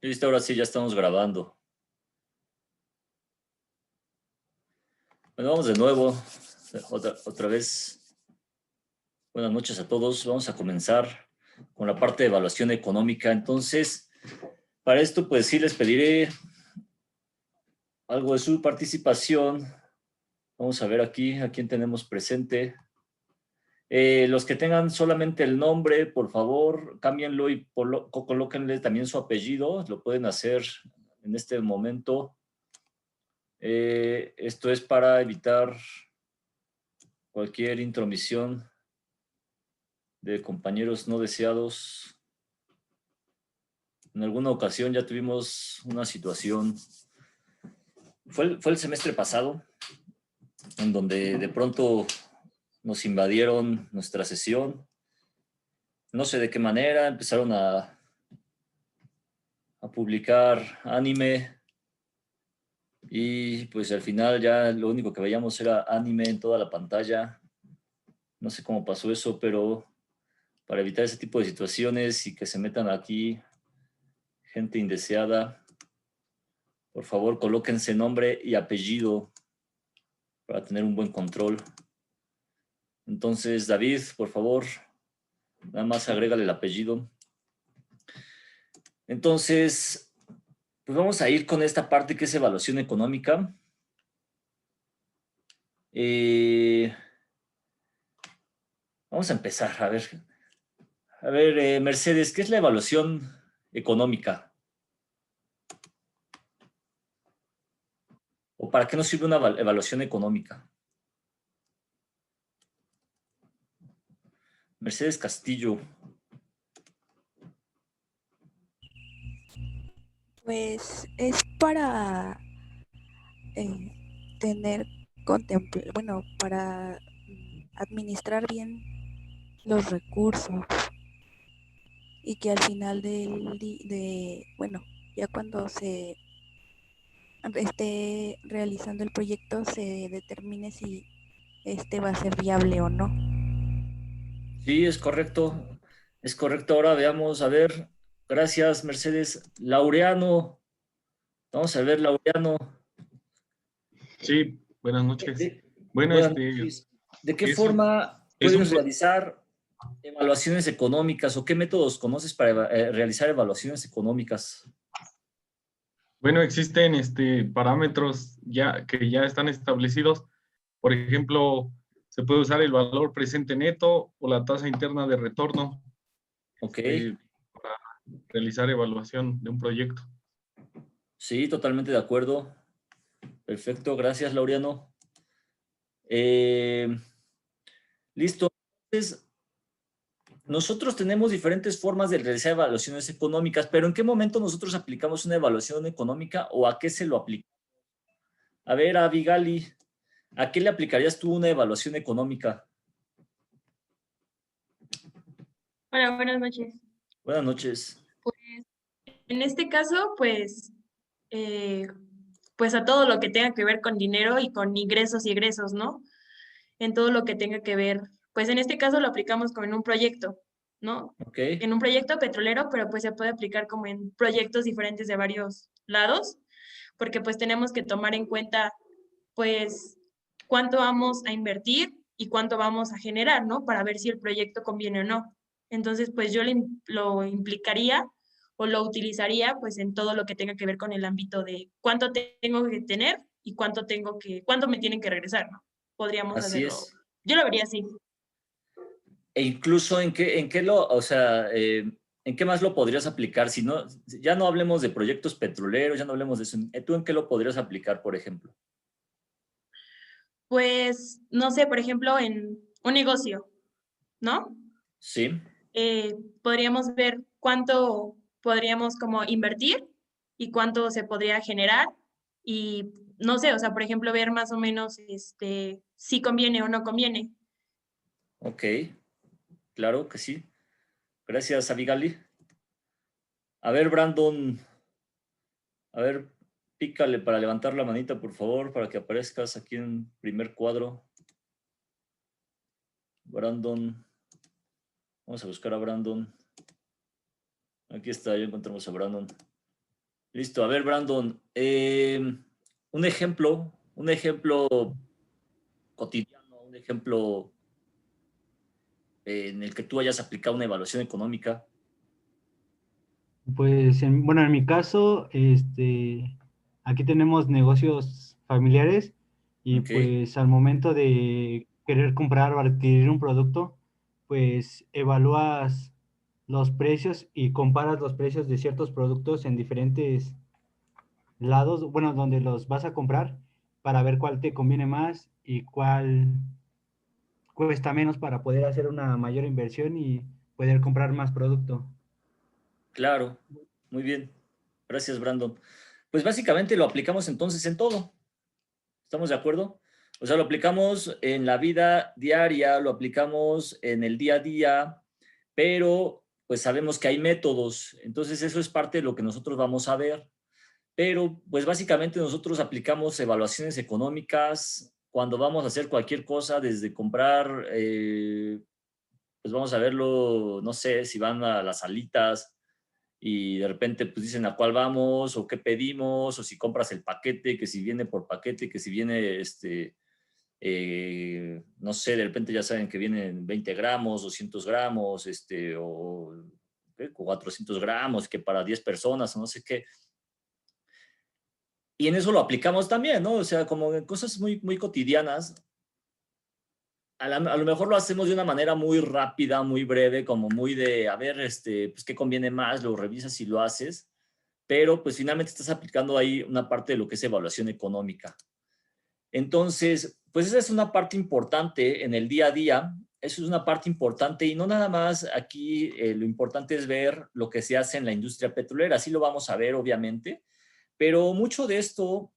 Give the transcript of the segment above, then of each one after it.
Listo, ahora sí, ya estamos grabando. Bueno, vamos de nuevo. Otra vez. Buenas noches a todos. Vamos a comenzar con la parte de evaluación económica. Entonces, para esto, pues sí les pediré algo de su participación. Vamos a ver aquí a quién tenemos presente. Los que tengan solamente el nombre, por favor, cámbienlo y colóquenle también su apellido. Lo pueden hacer en este momento. Esto es para evitar cualquier intromisión de compañeros no deseados. En alguna ocasión ya tuvimos una situación, fue el semestre pasado, en donde de pronto nos invadieron nuestra sesión. No sé de qué manera, empezaron a publicar anime y pues al final ya lo único que veíamos era anime en toda la pantalla. No sé cómo pasó eso, pero para evitar ese tipo de situaciones y que se metan aquí gente indeseada, por favor colóquense nombre y apellido para tener un buen control. Entonces, David, por favor, nada más agrégale el apellido. Entonces, pues vamos a ir con esta parte que es evaluación económica. Vamos a empezar, Mercedes, ¿qué es la evaluación económica? ¿O para qué nos sirve una evaluación económica? Mercedes Castillo. Pues es para eh, tener bueno, para administrar bien los recursos y que al final bueno, ya cuando se esté realizando el proyecto se determine si este va a ser viable o no. Sí, es correcto. Es correcto. Ahora veamos, a ver. Gracias, Mercedes. Laureano. Vamos a ver, Laureano. Sí, buenas noches. De- Bueno, Buenas noches. ¿De qué es un, forma es un, puedes realizar evaluaciones económicas o qué métodos conoces para realizar evaluaciones económicas? bueno, existen parámetros que ya están establecidos. Por ejemplo, se puede usar el valor presente neto o la tasa interna de retorno Ok, para realizar evaluación de un proyecto. sí, totalmente de acuerdo. Perfecto, gracias, Laureano. Eh, listo. Entonces, nosotros tenemos diferentes formas de realizar evaluaciones económicas, pero ¿en qué momento nosotros aplicamos una evaluación económica o a qué se lo aplica? A ver, Abigali, ¿a qué le aplicarías tú una evaluación económica? Hola, buenas noches. Buenas noches. Pues en este caso, pues a todo lo que tenga que ver con dinero y con ingresos y egresos, ¿no? En todo lo que tenga que ver, pues en este caso lo aplicamos como en un proyecto, ¿no? Ok, En un proyecto petrolero, pero pues se puede aplicar como en proyectos diferentes de varios lados, porque pues tenemos que tomar en cuenta, pues, cuánto vamos a invertir y cuánto vamos a generar, ¿no? Para ver si el proyecto conviene o no. Entonces, pues yo lo implicaría o lo utilizaría pues en todo lo que tenga que ver con el ámbito de cuánto tengo que tener y cuánto me tienen que regresar, ¿no? Podríamos así hacerlo. es. Yo lo vería así. E incluso o sea, ¿en qué más lo podrías aplicar? Si no, ya no hablemos de proyectos petroleros, ya no hablemos de eso. ¿Tú en qué lo podrías aplicar, por ejemplo? Pues, no sé, por ejemplo, en un negocio, ¿no? Sí, Podríamos ver cuánto podríamos como invertir y cuánto se podría generar y no sé, o sea, por ejemplo, ver más o menos si conviene o no conviene. ok, claro que sí. Gracias, Abigali. A ver, Brandon, a ver, pícale para levantar la manita, por favor, para que aparezcas aquí en primer cuadro. Brandon, vamos a buscar a Brandon. Aquí está, ya encontramos a Brandon. Listo. A ver, Brandon, un ejemplo cotidiano, un ejemplo en el que tú hayas aplicado una evaluación económica. Pues, bueno, en mi caso, aquí tenemos negocios familiares y Ok, pues al momento de querer comprar o adquirir un producto, pues evalúas los precios y comparas los precios de ciertos productos en diferentes lados, bueno, donde los vas a comprar para ver cuál te conviene más y cuál cuesta menos para poder hacer una mayor inversión y poder comprar más producto. claro. Muy bien. Gracias, Brandon. Pues básicamente lo aplicamos entonces en todo. ¿Estamos de acuerdo? O sea, lo aplicamos en la vida diaria, lo aplicamos en el día a día, pero pues sabemos que hay métodos. Entonces eso es parte de lo que nosotros vamos a ver. Pero pues básicamente nosotros aplicamos evaluaciones económicas cuando vamos a hacer cualquier cosa, desde comprar, pues vamos a verlo, no sé, si van a las alitas y de repente pues dicen a cuál vamos o qué pedimos o si compras el paquete, que si viene por paquete, que si viene no sé, de repente ya saben que vienen 20 gramos, 200 gramos, o ¿qué? 400 gramos, que para 10 personas o no sé qué. Y en eso lo aplicamos también, ¿no? O sea, como en cosas muy, muy cotidianas, a lo mejor lo hacemos de una manera muy rápida, muy breve, como muy de, a ver, pues qué conviene más, lo revisas y lo haces, pero pues finalmente estás aplicando ahí una parte de lo que es evaluación económica. Entonces, pues esa es una parte importante en el día a día, eso es una parte importante y no nada más aquí lo importante es ver lo que se hace en la industria petrolera, así lo vamos a ver obviamente, pero mucho de esto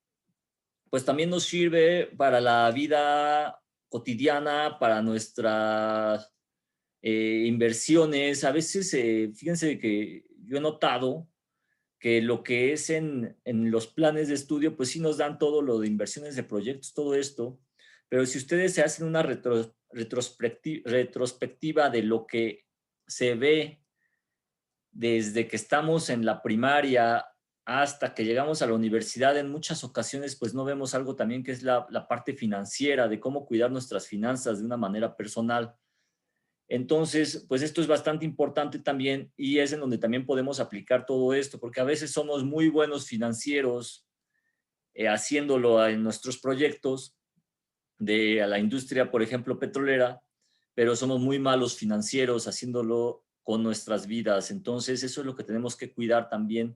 pues también nos sirve para la vida cotidiana, para nuestras inversiones. A veces, fíjense que yo he notado que lo que es en los planes de estudio, pues sí nos dan todo lo de inversiones de proyectos, todo esto, pero si ustedes se hacen una retrospectiva de lo que se ve desde que estamos en la primaria hasta que llegamos a la universidad, en muchas ocasiones pues no vemos algo también que es la parte financiera, de cómo cuidar nuestras finanzas de una manera personal. Entonces, pues esto es bastante importante también y es en donde también podemos aplicar todo esto, porque a veces somos muy buenos financieros haciéndolo en nuestros proyectos de a la industria, por ejemplo, petrolera, pero somos muy malos financieros haciéndolo con nuestras vidas. Entonces, eso es lo que tenemos que cuidar también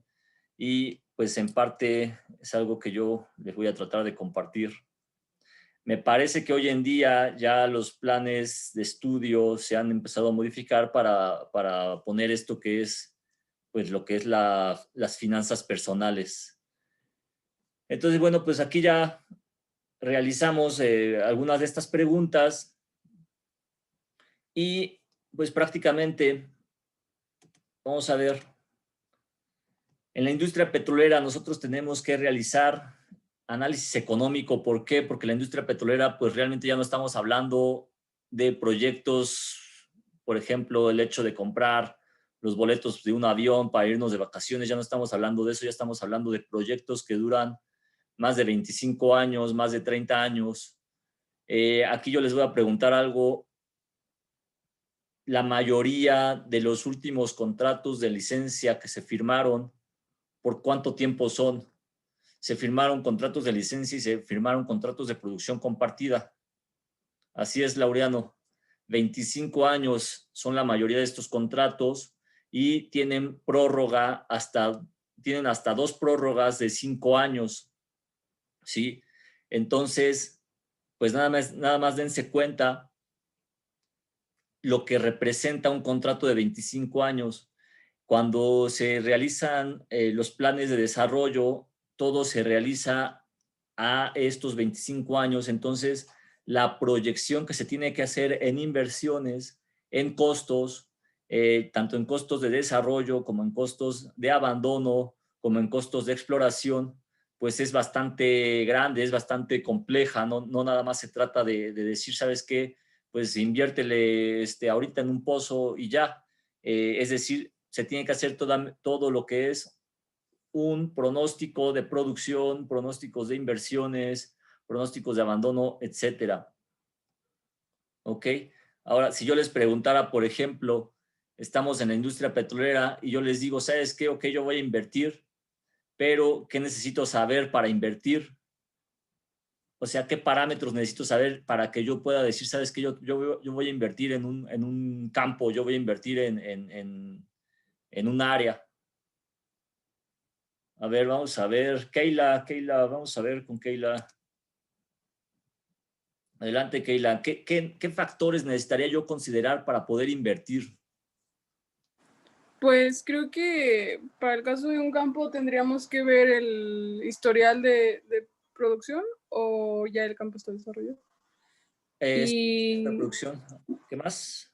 y pues en parte es algo que yo les voy a tratar de compartir. Me parece que hoy en día ya los planes de estudio se han empezado a modificar para poner esto que es, pues lo que es las finanzas personales. Entonces, bueno, pues aquí ya realizamos algunas de estas preguntas y pues prácticamente vamos a ver, en la industria petrolera nosotros tenemos que realizar análisis económico. ¿Por qué? Porque la industria petrolera pues realmente ya no estamos hablando de proyectos, por ejemplo, el hecho de comprar los boletos de un avión para irnos de vacaciones, ya no estamos hablando de eso, ya estamos hablando de proyectos que duran más de 25 años, más de 30 años. Aquí yo les voy a preguntar algo. La mayoría de los últimos contratos de licencia que se firmaron, ¿por cuánto tiempo son? Se firmaron contratos de licencia y se firmaron contratos de producción compartida. Así es, Laureano. 25 años son la mayoría de estos contratos y tienen tienen hasta 2 prórrogas de 5 años. ¿Sí? Entonces, pues nada más dense cuenta lo que representa un contrato de 25 años. Cuando se realizan los planes de desarrollo, todo se realiza a estos 25 años. Entonces, la proyección que se tiene que hacer en inversiones, en costos, tanto en costos de desarrollo como en costos de abandono, como en costos de exploración, pues es bastante grande, es bastante compleja. No nada más se trata de decir, ¿sabes qué? Pues inviértele ahorita en un pozo y ya. Es decir, se tiene que hacer todo lo que es un pronóstico de producción, pronósticos de inversiones, pronósticos de abandono, etcétera. ¿Ok? Ahora, si yo les preguntara, por ejemplo, estamos en la industria petrolera y yo les digo, ¿sabes qué? Ok, yo voy a invertir, pero ¿qué necesito saber para invertir? O sea, ¿qué parámetros necesito saber para que yo pueda decir, sabes qué? Yo voy a invertir en un campo, yo voy a invertir en un área. A ver, vamos a ver. Keila, vamos a ver con Keila. Adelante, Keila. ¿Qué factores necesitaría yo considerar para poder invertir? Pues creo que para el caso de un campo tendríamos que ver el historial de producción o ya el campo está desarrollado. La Y producción. ¿Qué más?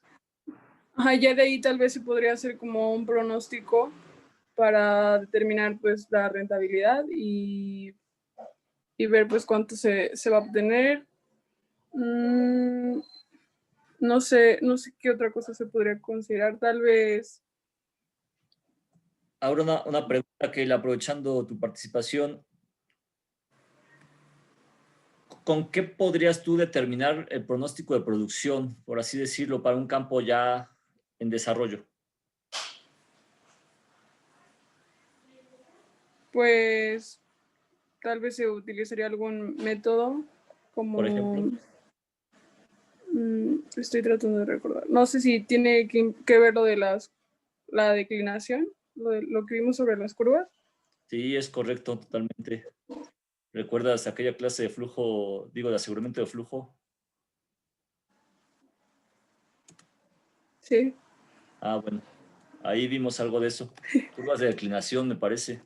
ya de ahí tal vez se podría hacer como un pronóstico para determinar pues la rentabilidad y ver pues cuánto se va a obtener. No sé qué otra cosa se podría considerar, tal vez. Ahora una pregunta, Keila, aprovechando tu participación. ¿Con qué podrías tú determinar el pronóstico de producción, por así decirlo, para un campo ya en desarrollo? Pues tal vez se utilizaría algún método como... Por ejemplo. Estoy tratando de recordar. No sé si tiene que ver lo de la declinación, lo que vimos sobre las curvas. Sí, es correcto, totalmente. ¿Recuerdas aquella clase de flujo, digo, de aseguramiento de flujo? Sí. Ah, bueno, ahí vimos algo de eso. Curvas de declinación, me parece.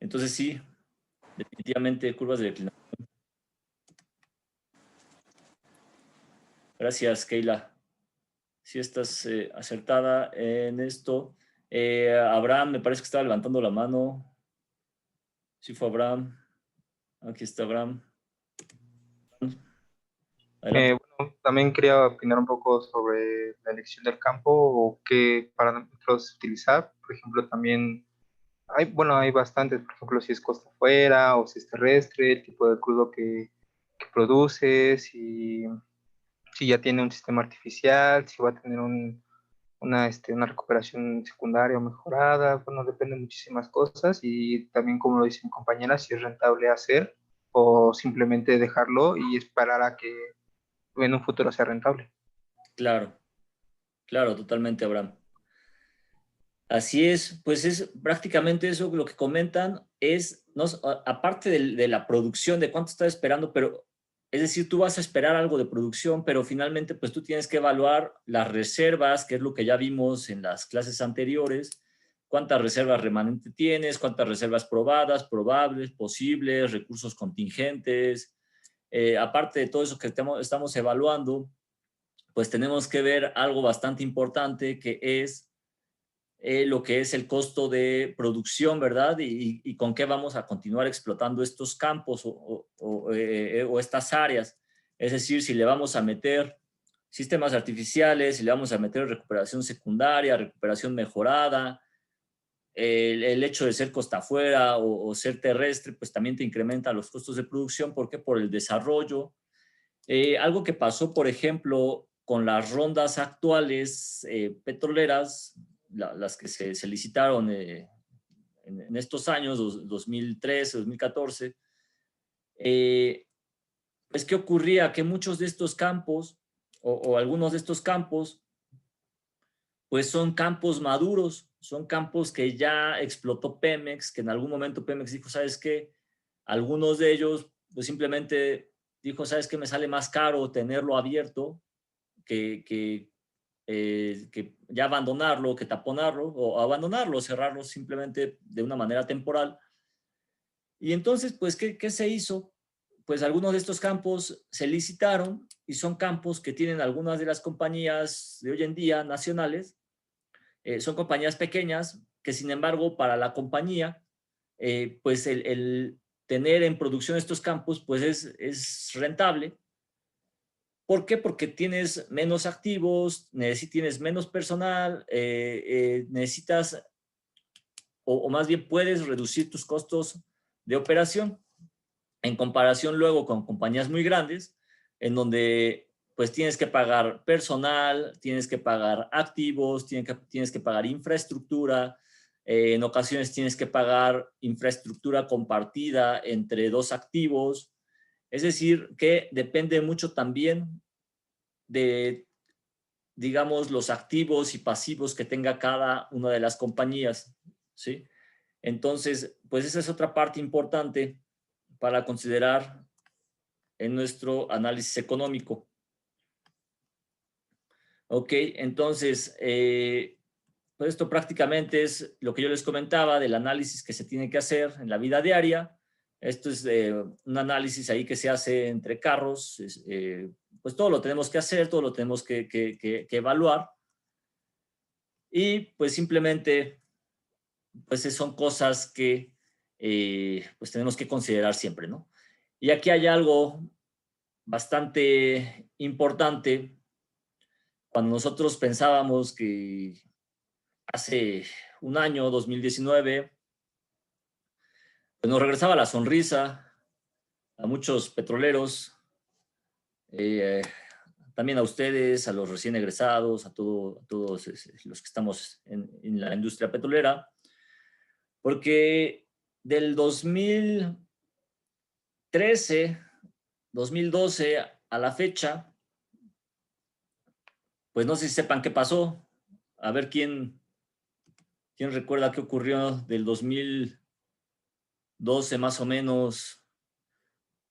Entonces sí, definitivamente curvas de declinación. Gracias, Keila. Sí estás acertada en esto. Abraham, me parece que estaba levantando la mano. Sí fue Abraham. Aquí está Abraham. Adelante. Bueno, también quería opinar un poco sobre la elección del campo o qué parámetros utilizar. Por ejemplo, también hay bastantes, por ejemplo, si es costa afuera o si es terrestre, el tipo de crudo que produce, si ya tiene un sistema artificial, si va a tener una recuperación secundaria o mejorada. Bueno, depende de muchísimas cosas y también, como lo dice mi compañera, si es rentable hacer o simplemente dejarlo y esperar a que en un futuro sea rentable. Claro, claro, totalmente, Abraham. Así es, pues es prácticamente eso lo que comentan, es, no, aparte de la producción, de cuánto estás esperando, pero es decir, tú vas a esperar algo de producción, pero finalmente pues tú tienes que evaluar las reservas, que es lo que ya vimos en las clases anteriores, cuántas reservas remanentes tienes, cuántas reservas probadas, probables, posibles, recursos contingentes. Aparte de todo eso que estamos evaluando, pues tenemos que ver algo bastante importante que es lo que es el costo de producción, ¿verdad? Y con qué vamos a continuar explotando estos campos o estas áreas. Es decir, si le vamos a meter sistemas artificiales, si le vamos a meter recuperación secundaria, recuperación mejorada, el hecho de ser costa afuera o ser terrestre, pues también te incrementa los costos de producción. ¿Por qué? Por el desarrollo. Algo que pasó, por ejemplo, con las rondas actuales petroleras, las que se licitaron en estos años, 2013, 2014, es que ocurría que muchos de estos campos o algunos de estos campos, pues son campos maduros, son campos que ya explotó Pemex, que en algún momento Pemex dijo, ¿sabes qué? Algunos de ellos, pues simplemente dijo, ¿sabes qué? Me sale más caro tenerlo abierto que ya abandonarlo, que taponarlo, o abandonarlo, cerrarlo simplemente de una manera temporal. Y entonces, pues, ¿qué se hizo? Pues algunos de estos campos se licitaron y son campos que tienen algunas de las compañías de hoy en día nacionales, son compañías pequeñas que sin embargo para la compañía, pues el tener en producción estos campos, pues es rentable. ¿Por qué? Porque tienes menos activos, tienes menos personal, necesitas o más bien puedes reducir tus costos de operación en comparación luego con compañías muy grandes, en donde pues tienes que pagar personal, tienes que pagar activos, tienes que pagar infraestructura, en ocasiones tienes que pagar infraestructura compartida entre dos activos. Es decir, que depende mucho también de, digamos, los activos y pasivos que tenga cada una de las compañías, ¿sí? Entonces, pues esa es otra parte importante para considerar en nuestro análisis económico. Ok, entonces, pues esto prácticamente es lo que yo les comentaba del análisis que se tiene que hacer en la vida diaria. Esto es un análisis ahí que se hace entre carros. Pues todo lo tenemos que hacer, todo lo tenemos que evaluar. Y pues simplemente, pues son cosas que pues tenemos que considerar siempre, ¿no? Y aquí hay algo bastante importante. Cuando nosotros pensábamos que hace un año, 2019, pues nos regresaba la sonrisa a muchos petroleros, también a ustedes, a los recién egresados, a todos los que estamos en la industria petrolera, porque del 2013, 2012 a la fecha, pues no sé si sepan qué pasó. A ver quién recuerda qué ocurrió del 2012 más o menos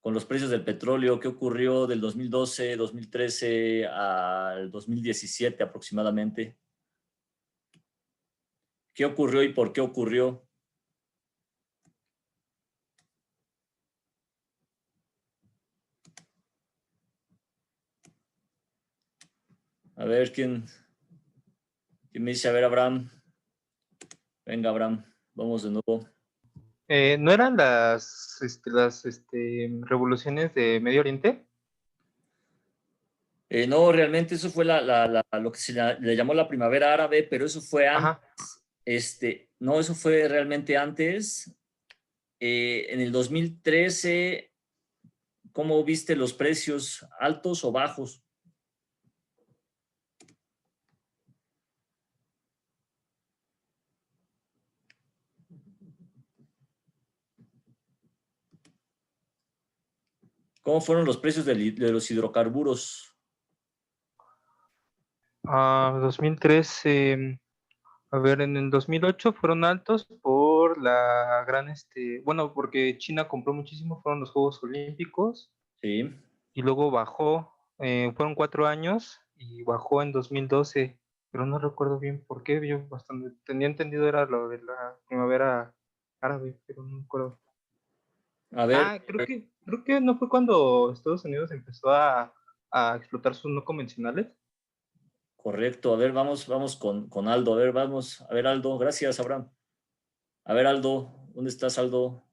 con los precios del petróleo, qué ocurrió del 2012, 2013 al 2017 aproximadamente. ¿Qué ocurrió y por qué ocurrió? A ver, ¿quién me dice? A ver, Abraham. Venga, Abraham, vamos de nuevo. ¿No eran las revoluciones de Medio Oriente? No, realmente eso fue lo que se le llamó la primavera árabe, pero eso fue antes. Ajá. No, eso fue realmente antes. En el 2013, ¿cómo viste los precios? ¿Altos o bajos? ¿Cómo fueron los precios de los hidrocarburos? 2013, a ver, en el 2008 fueron altos por la gran, bueno, porque China compró muchísimo, fueron los Juegos Olímpicos. Sí. Y luego bajó, fueron 4 años y bajó en 2012, pero no recuerdo bien por qué, yo bastante, tenía entendido era lo de la primavera árabe, pero no recuerdo. A ver. Creo que no fue cuando Estados Unidos empezó a explotar sus no convencionales. Correcto. A ver, vamos con Aldo. A ver, vamos. A ver, Aldo. Gracias, Abraham. A ver, Aldo. ¿Dónde estás, Aldo?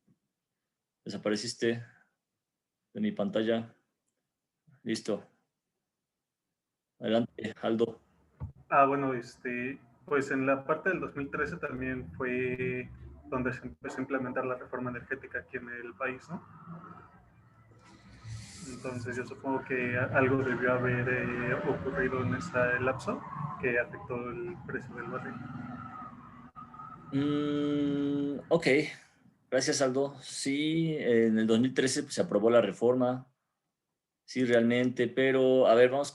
Desapareciste de mi pantalla. Listo. Adelante, Aldo. Bueno, pues en la parte del 2013 también fue donde se empezó a implementar la reforma energética aquí en el país, ¿no? Entonces yo supongo que algo debió haber ocurrido en ese lapso que afectó el precio del barril. Ok, gracias, Aldo. Sí, en el 2013 pues, se aprobó la reforma. Sí, realmente, pero a ver, vamos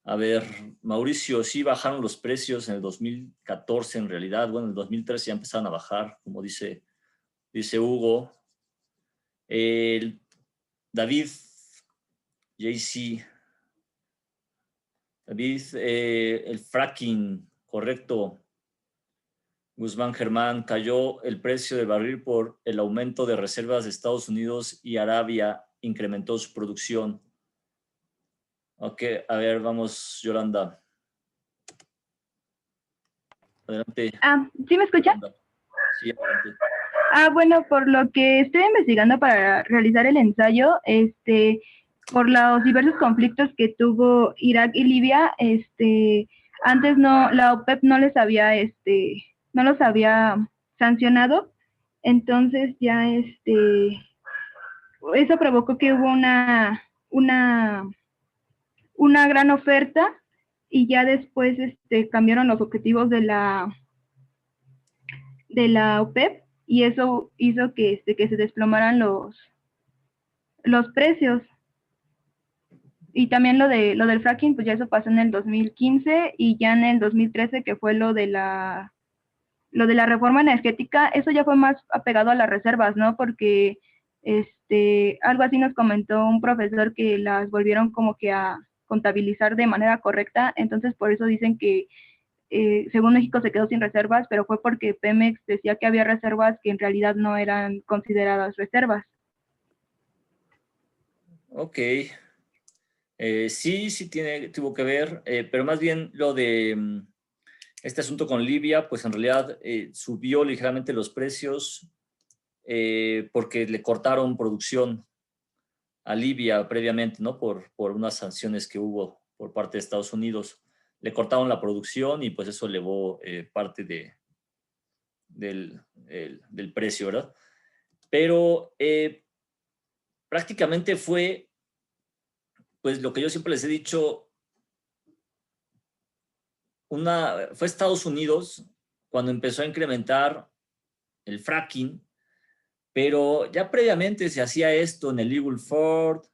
a ver, Mauricio, sí bajaron los precios en el 2014 en realidad. Bueno, en el 2013 ya empezaron a bajar, como dice Hugo. David, JC, David, el fracking, correcto. Guzmán Germán, cayó el precio del barril por el aumento de reservas de Estados Unidos y Arabia incrementó su producción. Ok, a ver, vamos, Yolanda. Adelante. ¿Sí me escucha? Sí, adelante. Bueno, por lo que estoy investigando para realizar el ensayo, por los diversos conflictos que tuvo Irak y Libia, antes no, la OPEP no les había no los había sancionado. Entonces ya eso provocó que hubo una gran oferta y ya después cambiaron los objetivos de la OPEP y eso hizo que se desplomaran los precios. Y también lo del fracking, pues ya eso pasó en el 2015 y ya en el 2013 que fue lo de la reforma energética, eso ya fue más apegado a las reservas, ¿no? Porque algo así nos comentó un profesor que las volvieron como que a contabilizar de manera correcta, entonces por eso dicen que según México se quedó sin reservas, pero fue porque Pemex decía que había reservas que en realidad no eran consideradas reservas. Ok. Sí tuvo que ver, pero más bien lo de este asunto con Libia, pues en realidad subió ligeramente los precios porque le cortaron producción a Libia previamente, ¿no? Por unas sanciones que hubo por parte de Estados Unidos. Le cortaron la producción y pues eso elevó parte del precio, ¿verdad? Pero prácticamente fue, pues lo que yo siempre les he dicho, fue Estados Unidos cuando empezó a incrementar el fracking, pero ya previamente se hacía esto en el Eagle Ford,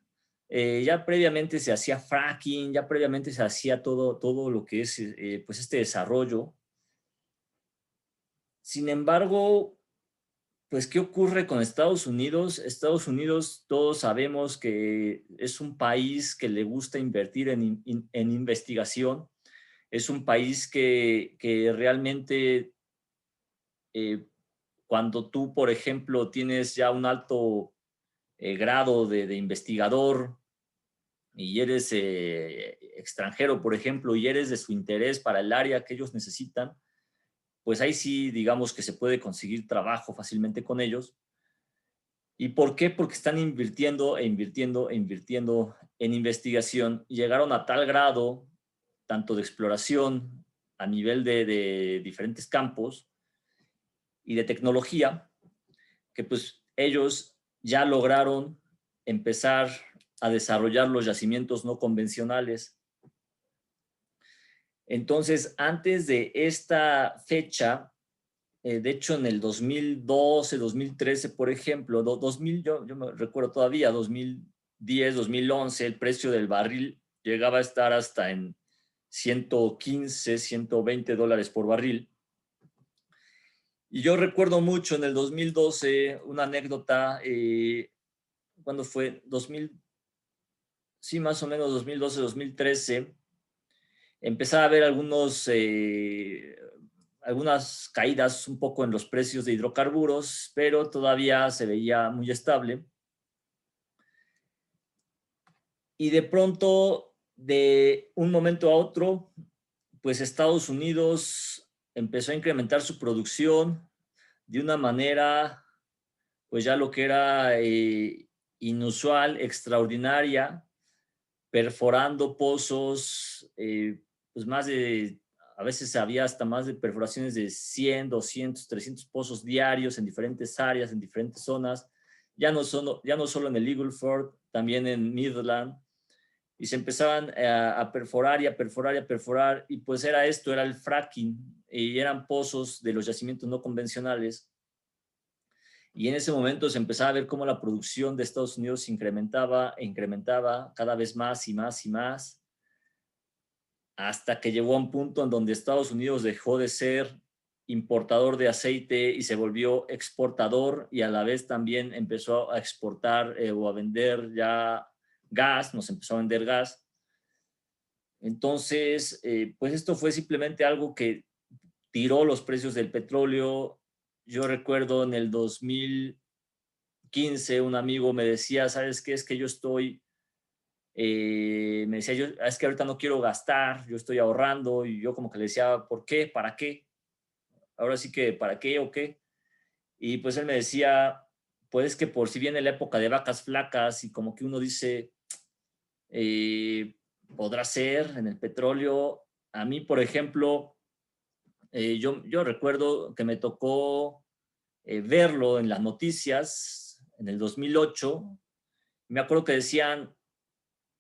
ya previamente se hacía fracking, ya previamente se hacía todo lo que es pues este desarrollo. Sin embargo, pues, ¿qué ocurre con Estados Unidos? Estados Unidos, todos sabemos que es un país que le gusta invertir en investigación. Es un país que realmente, cuando tú, por ejemplo, tienes ya un alto grado de investigador y eres extranjero, por ejemplo, y eres de su interés para el área que ellos necesitan, pues ahí sí, digamos que se puede conseguir trabajo fácilmente con ellos. ¿Y por qué? Porque están invirtiendo en investigación y llegaron a tal grado, tanto de exploración a nivel de diferentes campos y de tecnología, que pues ellos ya lograron empezar a desarrollar los yacimientos no convencionales. Entonces, antes de esta fecha, de hecho en el 2012, 2013, por ejemplo, 2000, yo me recuerdo todavía, 2010, 2011, el precio del barril llegaba a estar hasta en 115, 120 dólares por barril. Y yo recuerdo mucho en el 2012 una anécdota, ¿cuándo fue? Sí, más o menos 2012, 2013, empezaba a haber algunas caídas un poco en los precios de hidrocarburos, pero todavía se veía muy estable. Y de pronto, de un momento a otro, pues Estados Unidos empezó a incrementar su producción de una manera, pues ya lo que era inusual, extraordinaria, perforando pozos, pues a veces había hasta más de perforaciones de 100, 200, 300 pozos diarios en diferentes áreas, en diferentes zonas, ya no solo en el Eagle Ford, también en Midland, y se empezaban a perforar y a perforar y a perforar, y pues era el fracking, y eran pozos de los yacimientos no convencionales, y en ese momento se empezaba a ver cómo la producción de Estados Unidos se incrementaba e incrementaba cada vez más y más y más, hasta que llegó a un punto en donde Estados Unidos dejó de ser importador de aceite y se volvió exportador, y a la vez también empezó a exportar o a vender ya gas, nos empezó a vender gas. Entonces, pues esto fue simplemente algo que tiró los precios del petróleo. Yo recuerdo en el 2015 un amigo me decía, ¿sabes qué? Es que yo estoy, me decía, es que ahorita no quiero gastar, yo estoy ahorrando, y yo como que le decía, ¿por qué? ¿Para qué? Ahora sí que, ¿para qué o qué? Y pues él me decía, pues es que por si viene la época de vacas flacas y como que uno dice, podrá ser en el petróleo. A mí, por ejemplo, yo recuerdo que me tocó verlo en las noticias en el 2008. Me acuerdo que decían,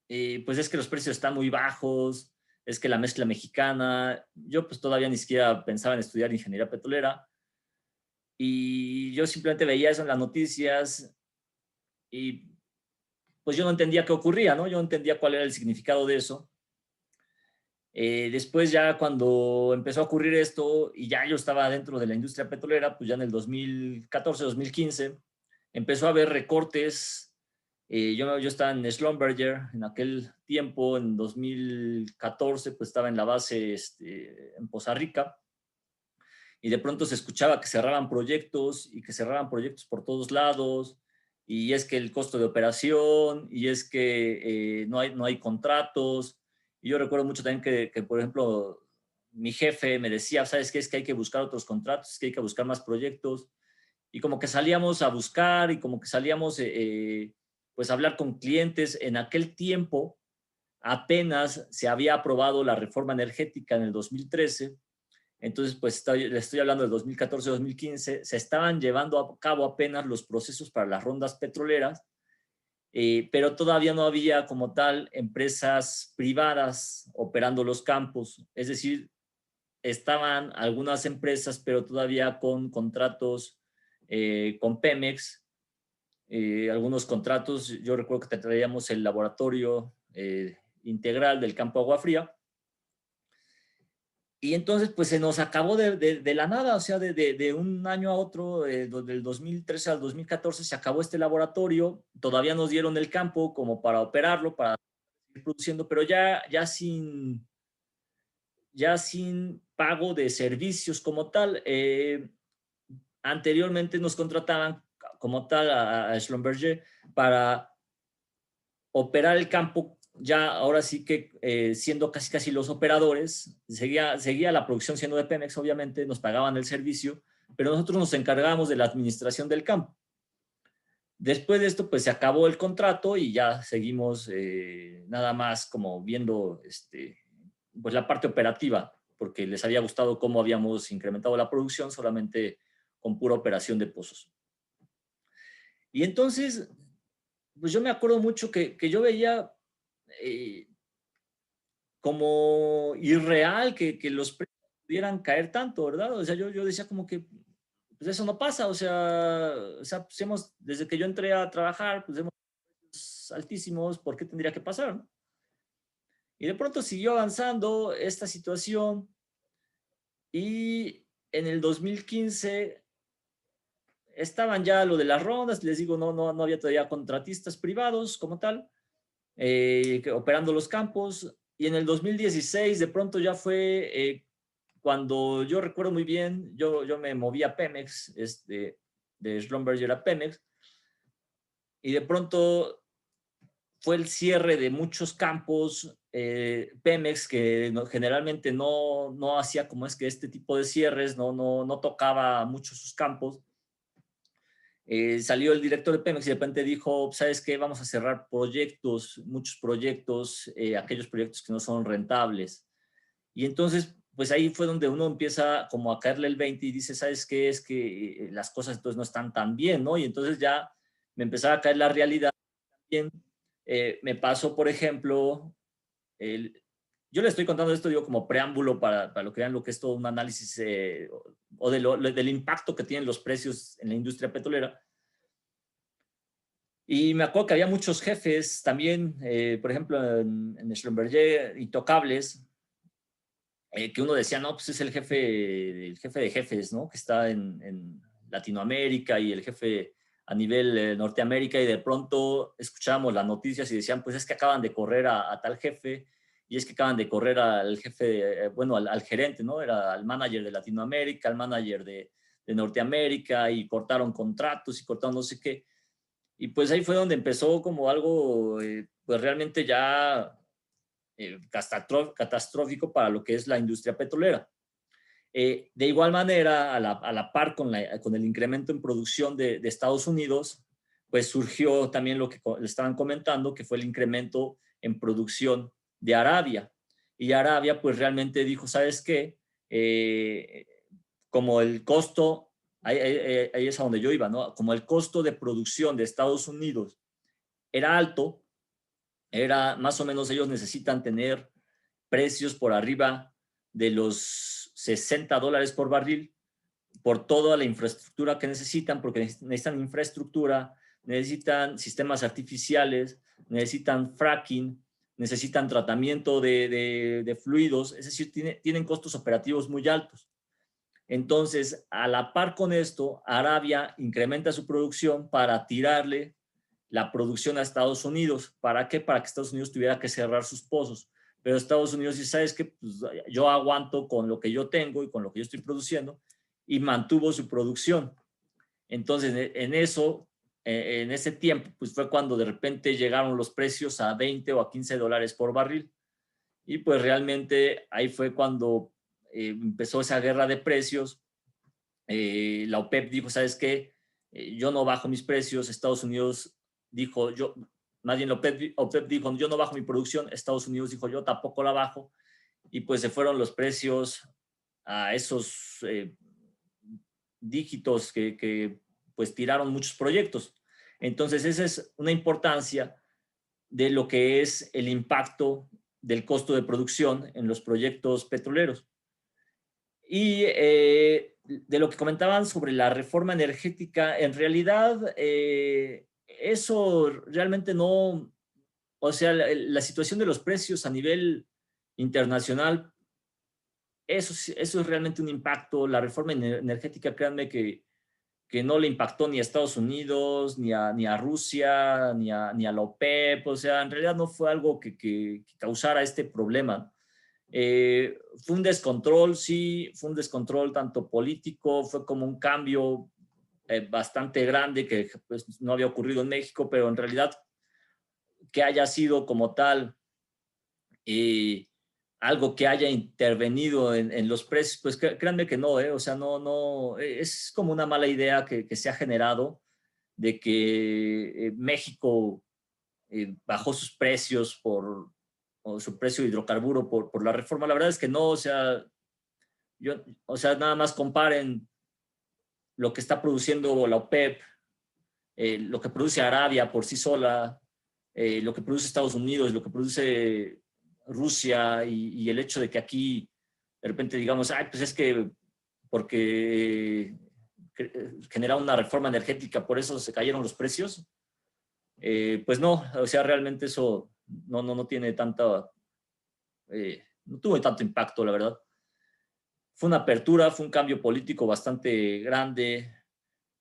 pues es que los precios están muy bajos, es que la mezcla mexicana, yo pues todavía ni siquiera pensaba en estudiar ingeniería petrolera, y yo simplemente veía eso en las noticias y pues yo no entendía qué ocurría, ¿no? Yo no entendía cuál era el significado de eso. Después ya cuando empezó a ocurrir esto y ya yo estaba dentro de la industria petrolera, pues ya en el 2014, 2015, empezó a haber recortes. Yo estaba en Schlumberger en aquel tiempo, en 2014, pues estaba en la base en Poza Rica, y de pronto se escuchaba que cerraban proyectos y que cerraban proyectos por todos lados, y es que el costo de operación, y es que no hay contratos. Y yo recuerdo mucho también que, por ejemplo, mi jefe me decía, ¿sabes qué? Es que hay que buscar otros contratos, es que hay que buscar más proyectos. Y como que salíamos a buscar y como que salíamos pues a hablar con clientes. En aquel tiempo apenas se había aprobado la reforma energética en el 2013. Entonces, pues le estoy hablando del 2014-2015, se estaban llevando a cabo apenas los procesos para las rondas petroleras, pero todavía no había como tal empresas privadas operando los campos. Es decir, estaban algunas empresas, pero todavía con contratos con Pemex, algunos contratos. Yo recuerdo que traíamos el laboratorio integral del campo Agua Fría. Y entonces, pues se nos acabó de la nada, o sea, de un año a otro, del 2013 al 2014, se acabó este laboratorio. Todavía nos dieron el campo como para operarlo, para seguir produciendo, pero ya sin pago de servicios como tal. Anteriormente nos contrataban como tal a Schlumberger para operar el campo. Ya ahora sí que siendo casi los operadores, seguía la producción siendo de Pemex, obviamente, nos pagaban el servicio, pero nosotros nos encargábamos de la administración del campo. Después de esto, pues se acabó el contrato y ya seguimos nada más como viendo pues la parte operativa, porque les había gustado cómo habíamos incrementado la producción solamente con pura operación de pozos. Y entonces, pues yo me acuerdo mucho que yo veía como irreal que los precios pudieran caer tanto, ¿verdad? O sea, yo decía como que pues eso no pasa. O sea pues desde que yo entré a trabajar, pues hemos precios altísimos, ¿por qué tendría que pasar, no? Y de pronto siguió avanzando esta situación, y en el 2015 estaban ya lo de las rondas. Les digo, no había todavía contratistas privados como tal, operando los campos. Y en el 2016 de pronto ya fue cuando yo recuerdo muy bien, yo me moví a Pemex, de Schlumberger a Pemex, y de pronto fue el cierre de muchos campos. Pemex, que generalmente no hacía como es que este tipo de cierres, no tocaba mucho sus campos. Salió el director de Pemex y de repente dijo, ¿sabes qué? Vamos a cerrar proyectos, muchos proyectos, aquellos proyectos que no son rentables. Y entonces, pues ahí fue donde uno empieza como a caerle el 20 y dice, ¿sabes qué? Es que las cosas entonces no están tan bien, ¿no? Y entonces ya me empezaba a caer la realidad también. Me pasó, por ejemplo, yo le estoy contando esto, digo, como preámbulo para lo que vean lo que es todo un análisis o del impacto que tienen los precios en la industria petrolera. Y me acuerdo que había muchos jefes también, por ejemplo, en Schlumberger, intocables, que uno decía, no, pues es el jefe de jefes, ¿no? Que está en Latinoamérica, y el jefe a nivel Norteamérica, y de pronto escuchábamos las noticias y decían, pues es que acaban de correr a tal jefe, y es que acaban de correr al jefe, bueno, al gerente, ¿no? Era al manager de Latinoamérica, al manager de Norteamérica, y cortaron contratos y cortaron no sé qué. Y pues ahí fue donde empezó como algo, pues realmente ya catastrófico para lo que es la industria petrolera. De igual manera, a la par con el incremento en producción de Estados Unidos, pues surgió también lo que le estaban comentando, que fue el incremento en producción de Arabia. Y Arabia pues realmente dijo, ¿sabes qué? como el costo, ahí es a donde yo iba, ¿no? Como el costo de producción de Estados Unidos era alto, era más o menos, ellos necesitan tener precios por arriba de los $60 por barril por toda la infraestructura que necesitan, porque necesitan infraestructura, necesitan sistemas artificiales, necesitan fracking, necesitan tratamiento de fluidos, es decir, tienen costos operativos muy altos. Entonces, a la par con esto, Arabia incrementa su producción para tirarle la producción a Estados Unidos. ¿Para qué? Para que Estados Unidos tuviera que cerrar sus pozos. Pero Estados Unidos dice, ¿sabes qué? Pues yo aguanto con lo que yo tengo y con lo que yo estoy produciendo, y mantuvo su producción. Entonces, en ese tiempo, pues fue cuando de repente llegaron los precios a 20 o a $15 por barril. Y pues realmente ahí fue cuando empezó esa guerra de precios. La OPEP dijo, ¿sabes qué? Yo no bajo mis precios. Estados Unidos dijo, más bien la OPEP dijo, yo no bajo mi producción. Estados Unidos dijo, yo tampoco la bajo. Y pues se fueron los precios a esos dígitos que pues tiraron muchos proyectos. Entonces esa es una importancia de lo que es el impacto del costo de producción en los proyectos petroleros. Y de lo que comentaban sobre la reforma energética, en realidad eso realmente no, o sea, la situación de los precios a nivel internacional, eso es realmente un impacto. La reforma energética, créanme que no le impactó ni a Estados Unidos, ni a Rusia, ni a la OPEP. O sea, en realidad no fue algo que causara este problema. Fue un descontrol, sí, fue un descontrol tanto político, fue como un cambio bastante grande que pues, no había ocurrido en México, pero en realidad que haya sido como tal algo que haya intervenido en los precios, pues créanme que no, o sea, no, es como una mala idea que se ha generado de que México bajó sus precios o su precio de hidrocarburo por la reforma. La verdad es que no, o sea, nada más comparen lo que está produciendo la OPEP, lo que produce Arabia por sí sola, lo que produce Estados Unidos, lo que produce Rusia, y el hecho de que aquí de repente digamos, ay, pues es que porque generaron una reforma energética, por eso se cayeron los precios. Pues no, o sea, realmente eso no tiene tanta, no tuvo tanto impacto, la verdad. Fue una apertura, fue un cambio político bastante grande.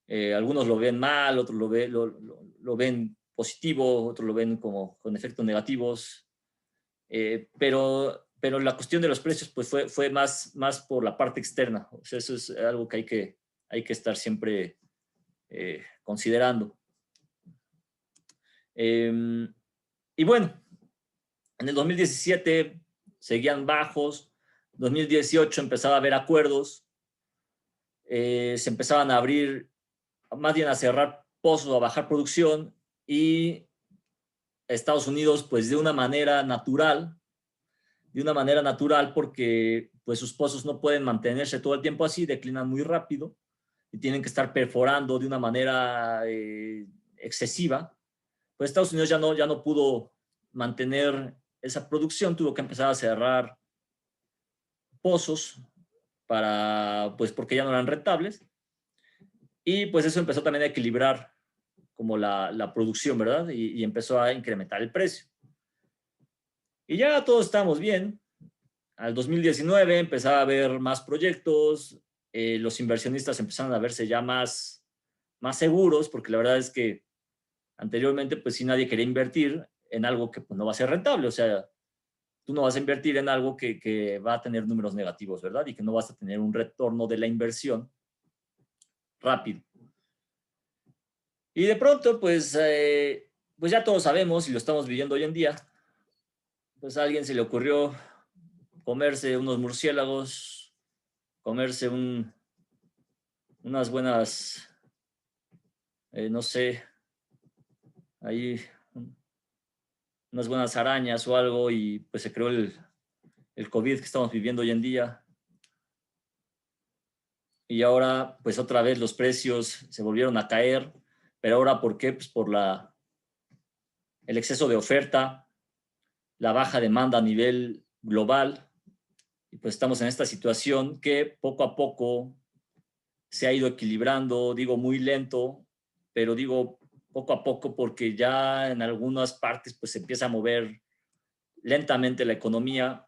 Algunos lo ven mal, otros lo ven positivo, otros lo ven como con efectos negativos. Pero la cuestión de los precios pues fue más por la parte externa. O sea, eso es algo que hay que estar siempre considerando. Y bueno, en el 2017 seguían bajos. 2018 empezaba a haber acuerdos. Se empezaban a abrir, más bien a cerrar pozos, a bajar producción, y Estados Unidos pues de una manera natural, porque pues sus pozos no pueden mantenerse todo el tiempo así, declinan muy rápido y tienen que estar perforando de una manera excesiva. Pues Estados Unidos ya no pudo mantener esa producción, tuvo que empezar a cerrar pozos pues porque ya no eran rentables, y pues eso empezó también a equilibrar como la producción, ¿verdad? Y empezó a incrementar el precio. Y ya todos estamos bien. Al 2019 empezaba a haber más proyectos, los inversionistas empezaron a verse ya más seguros, porque la verdad es que anteriormente pues sí nadie quería invertir en algo que pues, no va a ser rentable. O sea, tú no vas a invertir en algo que va a tener números negativos, ¿verdad? Y que no vas a tener un retorno de la inversión rápido. Y de pronto, pues ya todos sabemos y lo estamos viviendo hoy en día, pues a alguien se le ocurrió comerse unos murciélagos, comerse unas buenas, no sé, ahí unas buenas arañas o algo, y pues se creó el COVID que estamos viviendo hoy en día. y ahora pues otra vez los precios se volvieron a caer, pero ahora ¿por qué? Pues por el exceso de oferta, la baja demanda a nivel global, y pues estamos en esta situación que poco a poco se ha ido equilibrando, digo muy lento, pero digo poco a poco porque ya en algunas partes pues se empieza a mover lentamente la economía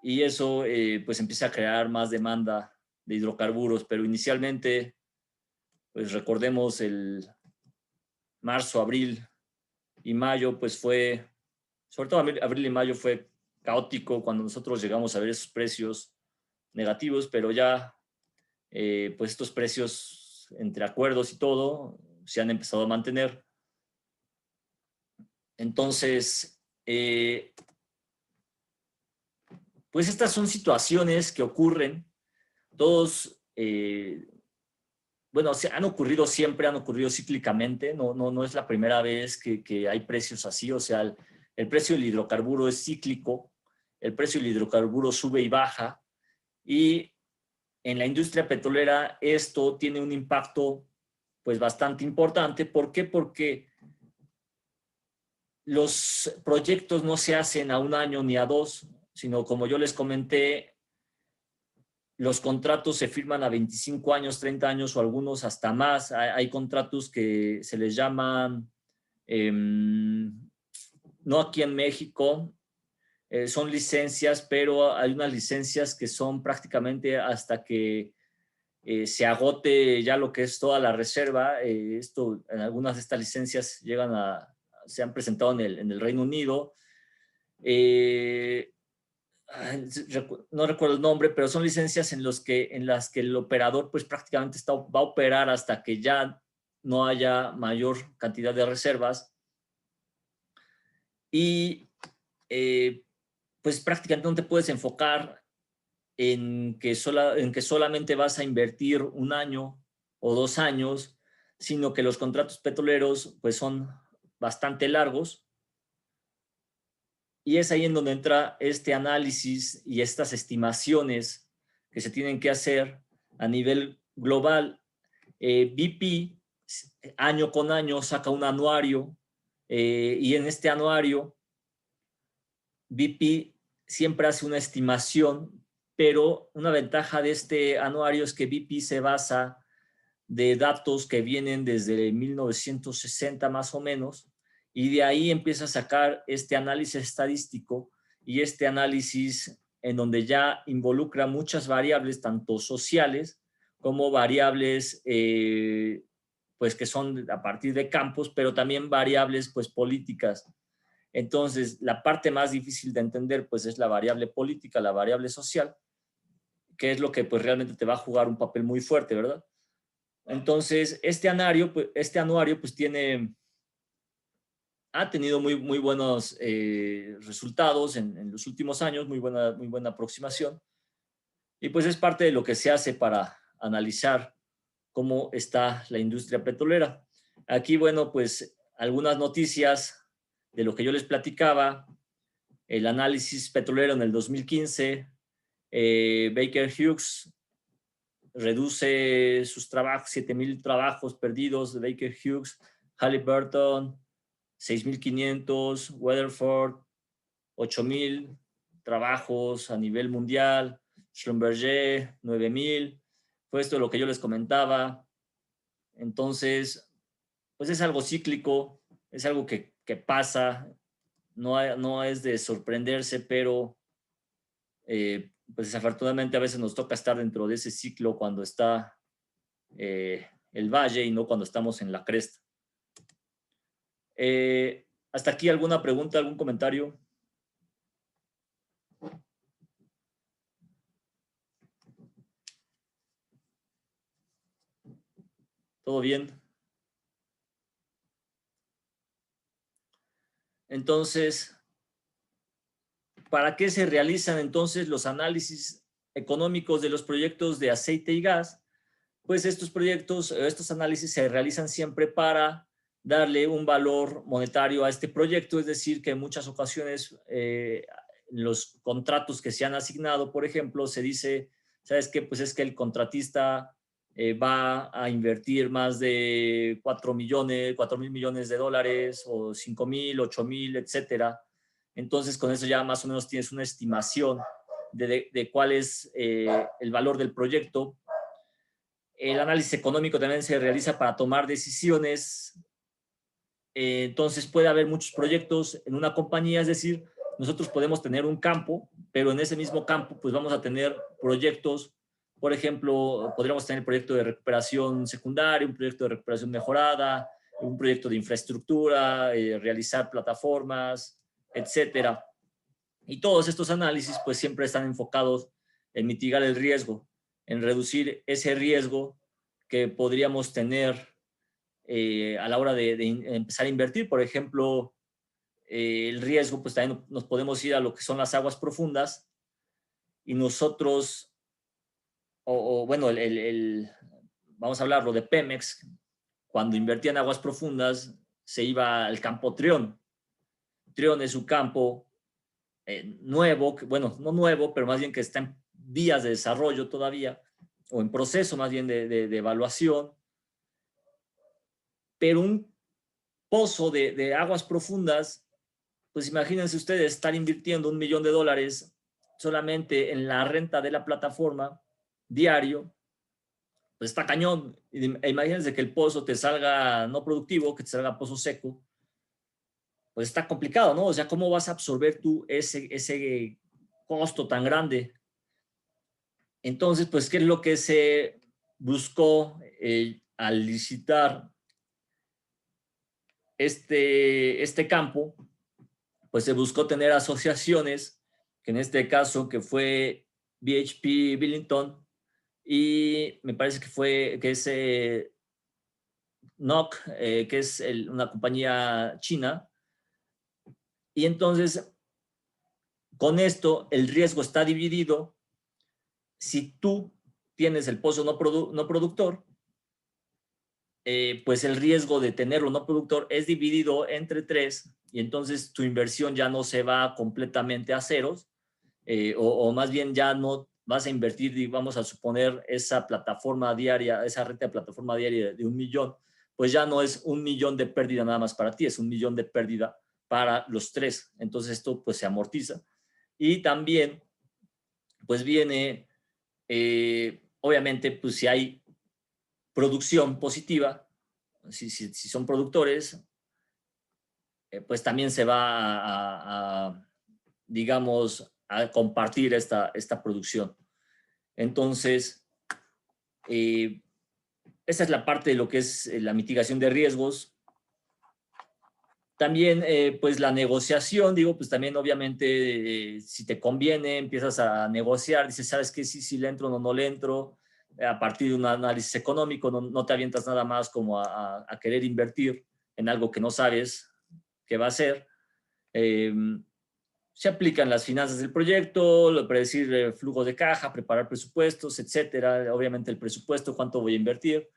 y eso pues empieza a crear más demanda de hidrocarburos, pero inicialmente pues recordemos el marzo, abril y mayo pues fue, sobre todo abril y mayo fue caótico cuando nosotros llegamos a ver esos precios negativos, pero ya pues estos precios entre acuerdos y todo se han empezado a mantener. Entonces, pues estas son situaciones que ocurren, todos, bueno, han ocurrido siempre, han ocurrido cíclicamente, no es la primera vez que hay precios así, o sea, el precio del hidrocarburo es cíclico, el precio del hidrocarburo sube y baja, y en la industria petrolera esto tiene un impacto pues bastante importante. ¿Por qué? Porque los proyectos no se hacen a 1 año ni a 2, sino como yo les comenté, los contratos se firman a 25 años, 30 años o algunos hasta más. Hay contratos que se les llaman, no aquí en México, son licencias, pero hay unas licencias que son prácticamente hasta que se agote ya lo que es toda la reserva. En algunas de estas licencias se han presentado en el Reino Unido. No recuerdo el nombre, pero son licencias en las que el operador pues prácticamente va a operar hasta que ya no haya mayor cantidad de reservas. Y pues prácticamente no te puedes enfocar en que solamente vas a invertir 1 año o 2 años, sino que los contratos petroleros pues son bastante largos. Y es ahí en donde entra este análisis y estas estimaciones que se tienen que hacer a nivel global. BP año con año saca un anuario y en este anuario BP siempre hace una estimación, pero una ventaja de este anuario es que BP se basa de datos que vienen desde 1960 más o menos, y de ahí empieza a sacar este análisis estadístico y este análisis en donde ya involucra muchas variables, tanto sociales como variables pues que son a partir de campos, pero también variables pues políticas. Entonces, la parte más difícil de entender pues es la variable política, la variable social, que es lo que pues realmente te va a jugar un papel muy fuerte, ¿verdad? Entonces, este anuario pues ha tenido muy buenos resultados en los últimos años, muy buena aproximación, y pues es parte de lo que se hace para analizar cómo está la industria petrolera. Aquí, bueno, pues algunas noticias de lo que yo les platicaba. El análisis petrolero en el 2015, Baker Hughes reduce sus trabajos, 7,000 trabajos perdidos de Baker Hughes, Halliburton 6,500, Weatherford 8,000 trabajos a nivel mundial, Schlumberger 9,000. Fue esto lo que yo les comentaba. Entonces, pues es algo cíclico, es algo que pasa, no es de sorprenderse, pero pues desafortunadamente a veces nos toca estar dentro de ese ciclo cuando está el valle y no cuando estamos en la cresta. ¿Hasta aquí alguna pregunta, algún comentario? ¿Todo bien? Entonces, ¿para qué se realizan entonces los análisis económicos de los proyectos de aceite y gas? Pues estos análisis se realizan siempre para darle un valor monetario a este proyecto, es decir, que en muchas ocasiones los contratos que se han asignado, por ejemplo, se dice ¿sabes qué? Pues es que el contratista va a invertir más de 4 mil millones de dólares, o 5 mil, 8 mil, etcétera. Entonces, con eso ya más o menos tienes una estimación de cuál es el valor del proyecto. El análisis económico también se realiza para tomar decisiones. Entonces, puede haber muchos proyectos en una compañía, es decir, nosotros podemos tener un campo, pero en ese mismo campo, pues vamos a tener proyectos. Por ejemplo, podríamos tener el proyecto de recuperación secundaria, un proyecto de recuperación mejorada, un proyecto de infraestructura, realizar plataformas, etcétera. Y todos estos análisis pues siempre están enfocados en mitigar el riesgo, en reducir ese riesgo que podríamos tener a la hora de empezar a invertir. Por ejemplo, el riesgo, pues también nos podemos ir a lo que son las aguas profundas, y nosotros, bueno, vamos a hablarlo de Pemex. Cuando invertía en aguas profundas, se iba al campo Trión. Trión es un campo nuevo, bueno, no nuevo, pero más bien que está en vías de desarrollo todavía, o en proceso más bien de evaluación. Pero un pozo de aguas profundas, pues imagínense ustedes estar invirtiendo $1 millón solamente en la renta de la plataforma diario, pues está cañón. Imagínense que el pozo te salga no productivo, que te salga pozo seco, pues está complicado, ¿no? O sea, ¿cómo vas a absorber tú ese costo tan grande? Entonces, pues, ¿qué es lo que se buscó al licitar este campo? Pues se buscó tener asociaciones, que en este caso que fue BHP Billiton, y me parece que es NOC, que es una compañía china. Y entonces, con esto, el riesgo está dividido. Si tú tienes el pozo no productor, pues el riesgo de tenerlo no productor es dividido entre 3, y entonces tu inversión ya no se va completamente a ceros, o más bien ya no vas a invertir, y vamos a suponer esa plataforma diaria, esa renta de plataforma diaria de $1 millón, pues ya no es $1 millón de pérdida nada más para ti, es $1 millón de pérdida para los 3. Entonces esto pues se amortiza. Y también pues viene, obviamente, pues si hay producción positiva, si son productores, pues también se va a, digamos, a compartir esta producción. Entonces, esa es la parte de lo que es la mitigación de riesgos. También, pues la negociación, digo, pues también obviamente si te conviene, empiezas a negociar, dices, ¿sabes qué? Si le entro o no le entro, a partir de un análisis económico, no te avientas nada más como a querer invertir en algo que no sabes qué va a ser. Se aplican las finanzas del proyecto, predecir flujo de caja, preparar presupuestos, etcétera. Obviamente el presupuesto, cuánto voy a invertir.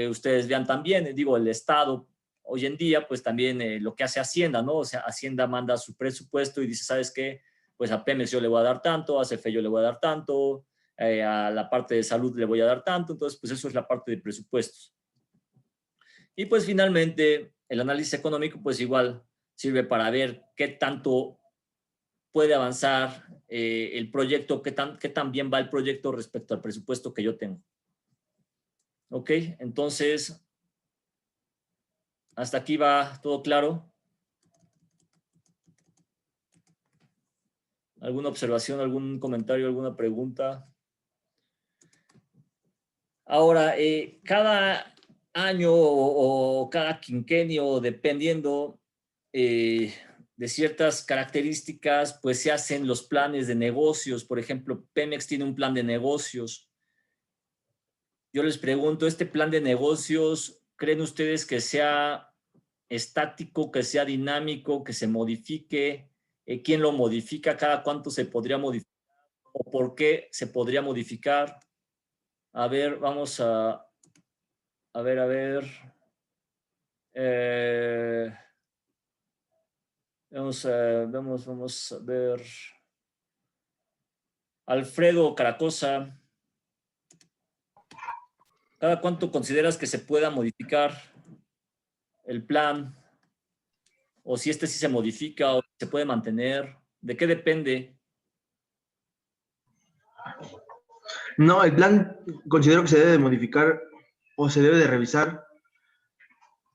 Ustedes vean también, digo, el Estado hoy en día, pues también lo que hace Hacienda, ¿no? O sea, Hacienda manda su presupuesto y dice, ¿sabes qué? Pues a Pemex yo le voy a dar tanto, a CFE yo le voy a dar tanto, a la parte de salud le voy a dar tanto. Entonces, pues eso es la parte de presupuestos. Y pues finalmente, el análisis económico, pues igual sirve para ver qué tanto puede avanzar el proyecto, qué tan bien va el proyecto respecto al presupuesto que yo tengo. Ok, entonces, hasta aquí va todo claro. ¿Alguna observación, algún comentario, alguna pregunta? Ahora, cada año o cada quinquenio, dependiendo de ciertas características, pues se hacen los planes de negocios. Por ejemplo, Pemex tiene un plan de negocios. Yo les pregunto, ¿este plan de negocios creen ustedes que sea estático, que sea dinámico, que se modifique? ¿Quién lo modifica? ¿Cada cuánto se podría modificar? ¿O por qué se podría modificar? A ver, vamos a ver. Vamos a ver. Alfredo Caracosa, ¿Cada cuánto consideras que se pueda modificar el plan? O si este sí se modifica o se puede mantener. ¿De qué depende? No, el plan considero que se debe de modificar o se debe de revisar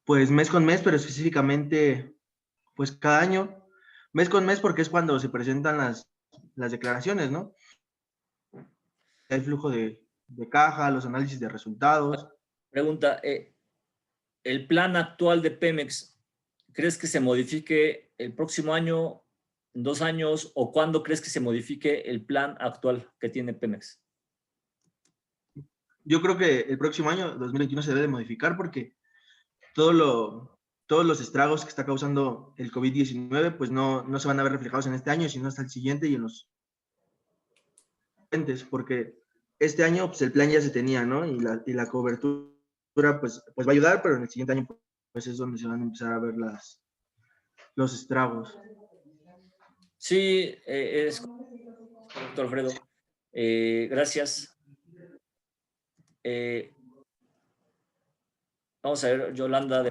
pues mes con mes, pero específicamente pues cada año, mes con mes porque es cuando se presentan las declaraciones, ¿no? El flujo de caja, los análisis de resultados. Pregunta, ¿el plan actual de Pemex, crees que se modifique el próximo año, en 2 años, o cuándo crees que se modifique el plan actual que tiene Pemex? Yo creo que el próximo año, 2021, se debe de modificar porque todos los estragos que está causando el COVID-19 pues no se van a ver reflejados en este año, sino hasta el siguiente y en los siguientes, porque este año pues el plan ya se tenía, ¿no? Y la cobertura pues va a ayudar, pero en el siguiente año pues es donde se van a empezar a ver los estragos. Sí, es correcto, Alfredo. Gracias. Vamos a ver, Yolanda.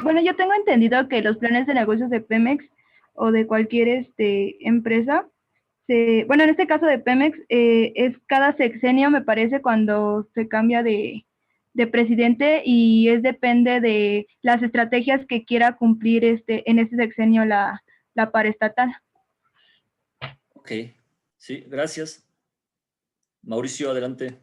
Bueno, yo tengo entendido que los planes de negocios de Pemex o de cualquier empresa, bueno, en este caso de Pemex, es cada sexenio, me parece, cuando se cambia de presidente y depende de las estrategias que quiera cumplir en este sexenio la paraestatal. Ok, sí, gracias. Mauricio, adelante.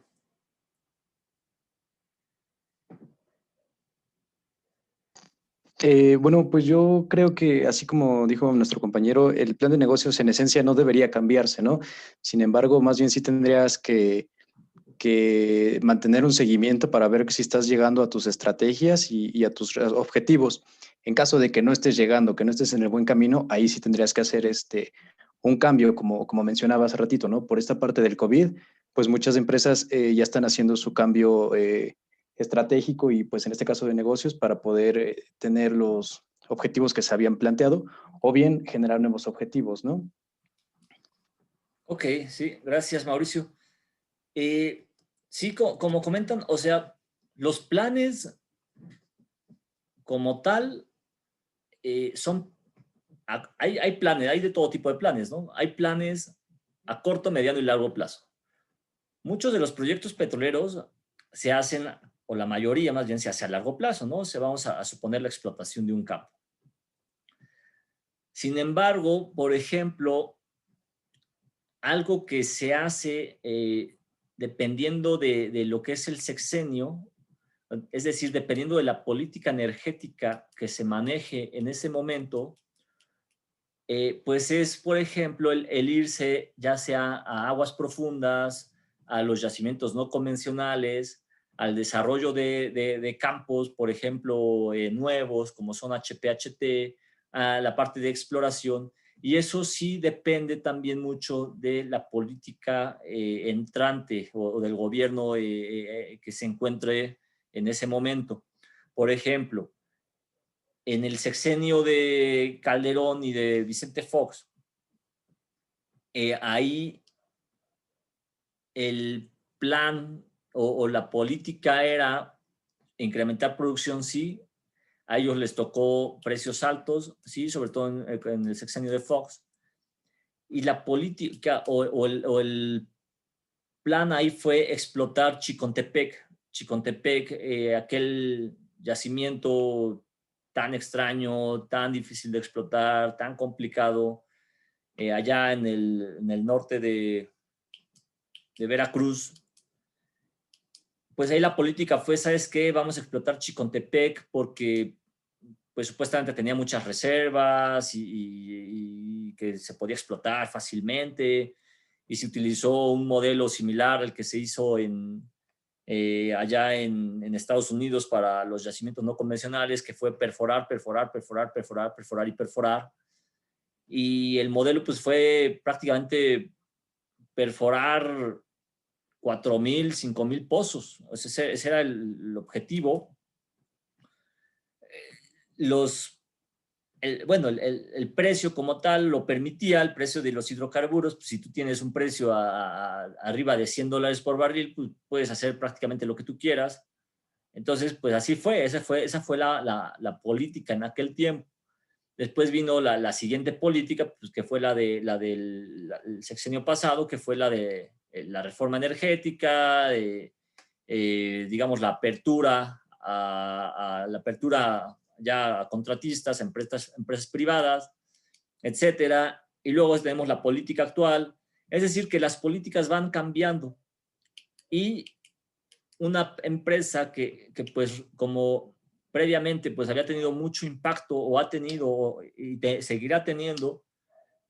Bueno, pues yo creo que, así como dijo nuestro compañero, el plan de negocios en esencia no debería cambiarse, ¿no? Sin embargo, más bien sí tendrías que mantener un seguimiento para ver si estás llegando a tus estrategias y a tus objetivos. En caso de que no estés llegando, que no estés en el buen camino, ahí sí tendrías que hacer un cambio, como mencionaba hace ratito, ¿no? Por esta parte del COVID, pues muchas empresas ya están haciendo su cambio estratégico y pues en este caso de negocios para poder tener los objetivos que se habían planteado o bien generar nuevos objetivos, ¿no? Ok, sí, gracias, Mauricio. Sí, como comentan, o sea, los planes como tal hay planes, hay de todo tipo de planes, ¿no? Hay planes a corto, mediano y largo plazo. Muchos de los proyectos petroleros se hacen, o la mayoría más bien se hace a largo plazo, ¿no? Vamos a suponer la explotación de un campo. Sin embargo, por ejemplo, algo que se hace dependiendo de lo que es el sexenio, es decir, dependiendo de la política energética que se maneje en ese momento, pues es, por ejemplo, el irse ya sea a aguas profundas, a los yacimientos no convencionales, al desarrollo de campos, por ejemplo, nuevos, como son HPHT, a la parte de exploración, y eso sí depende también mucho de la política entrante o del gobierno que se encuentre en ese momento. Por ejemplo, en el sexenio de Calderón y de Vicente Fox, ahí el plan o la política era incrementar producción, sí. A ellos les tocó precios altos, sí, sobre todo en el sexenio de Fox. Y la política o el plan ahí fue explotar Chicontepec. Chicontepec, aquel yacimiento tan extraño, tan difícil de explotar, tan complicado, allá en el norte de Veracruz. Pues ahí la política fue, ¿sabes qué? Vamos a explotar Chicontepec porque pues supuestamente tenía muchas reservas y que se podía explotar fácilmente, y se utilizó un modelo similar al que se hizo allá en Estados Unidos para los yacimientos no convencionales, que fue perforar y perforar. Y el modelo pues fue prácticamente perforar 4,000, 5,000 pozos. O sea, ese era el objetivo. Los el precio como tal lo permitía, el precio de los hidrocarburos. Pues, si tú tienes un precio arriba de $100 por barril, pues puedes hacer prácticamente lo que tú quieras. Entonces, pues así fue, esa fue la política en aquel tiempo. Después vino la siguiente política, pues, que fue la del sexenio pasado, que fue la de la reforma energética, digamos, la apertura la apertura ya a contratistas, empresas privadas, etcétera. Y luego tenemos la política actual. Es decir, que las políticas van cambiando. Y una empresa que pues como previamente pues había tenido mucho impacto o ha tenido y seguirá teniendo,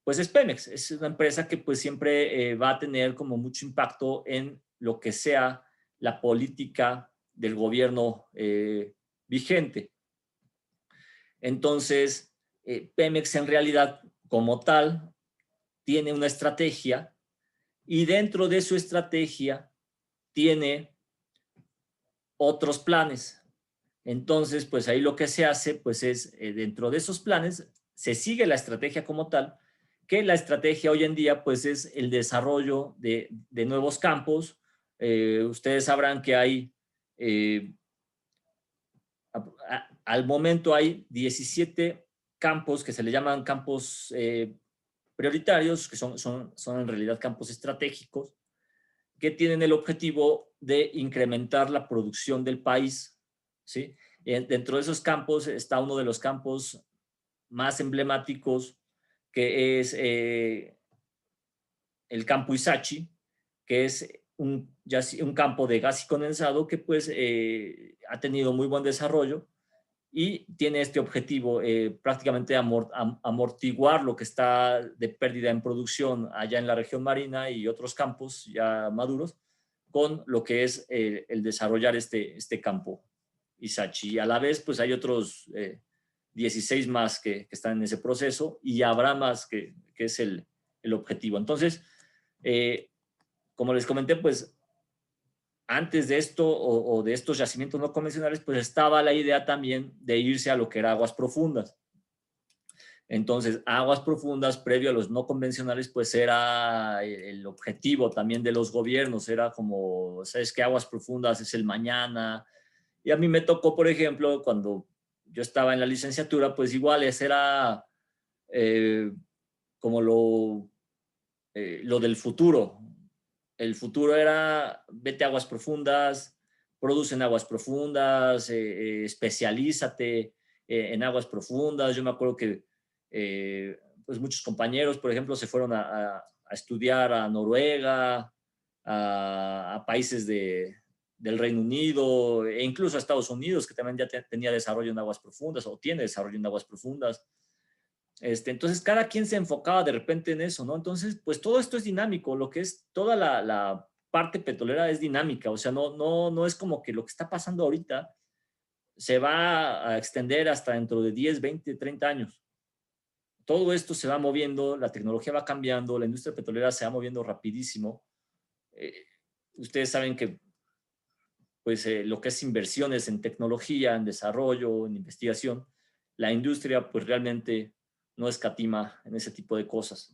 pues es Pemex. Es una empresa que pues siempre va a tener como mucho impacto en lo que sea la política del gobierno vigente. Entonces, Pemex en realidad como tal tiene una estrategia y dentro de su estrategia tiene otros planes. Entonces, pues ahí lo que se hace pues es dentro de esos planes se sigue la estrategia como tal, que la estrategia hoy en día pues es el desarrollo de nuevos campos. Ustedes sabrán que hay al momento hay 17 campos que se le llaman campos prioritarios, que son en realidad campos estratégicos, que tienen el objetivo de incrementar la producción del país, ¿sí? Dentro de esos campos está uno de los campos más emblemáticos, que es el campo Ixachi, que es un campo de gas y condensado que pues ha tenido muy buen desarrollo y tiene este objetivo prácticamente amortiguar lo que está de pérdida en producción allá en la región marina y otros campos ya maduros con lo que es el desarrollar este campo Ixachi. Y a la vez pues hay otros 16 más que están en ese proceso y habrá más que es el objetivo. Entonces, como les comenté, pues antes de esto o de estos yacimientos no convencionales, pues estaba la idea también de irse a lo que era aguas profundas. Entonces, aguas profundas, previo a los no convencionales, pues era el objetivo también de los gobiernos, era como, ¿sabes qué? Aguas profundas es el mañana. Y a mí me tocó, por ejemplo, cuando yo estaba en la licenciatura, pues igual ese era como lo del futuro. El futuro era, vete a aguas profundas, producen aguas profundas, especialízate en aguas profundas. Yo me acuerdo que pues muchos compañeros, por ejemplo, se fueron a estudiar a Noruega, a países del Reino Unido e incluso a Estados Unidos, que también ya tenía desarrollo en aguas profundas o tiene desarrollo en aguas profundas. Entonces, cada quien se enfocaba de repente en eso, ¿no? Entonces, pues todo esto es dinámico, lo que es toda la parte petrolera es dinámica, o sea, no es como que lo que está pasando ahorita se va a extender hasta dentro de 10, 20, 30 años. Todo esto se va moviendo, la tecnología va cambiando, la industria petrolera se va moviendo rapidísimo. Ustedes saben que pues, lo que es inversiones en tecnología, en desarrollo, en investigación, la industria pues realmente no escatima en ese tipo de cosas.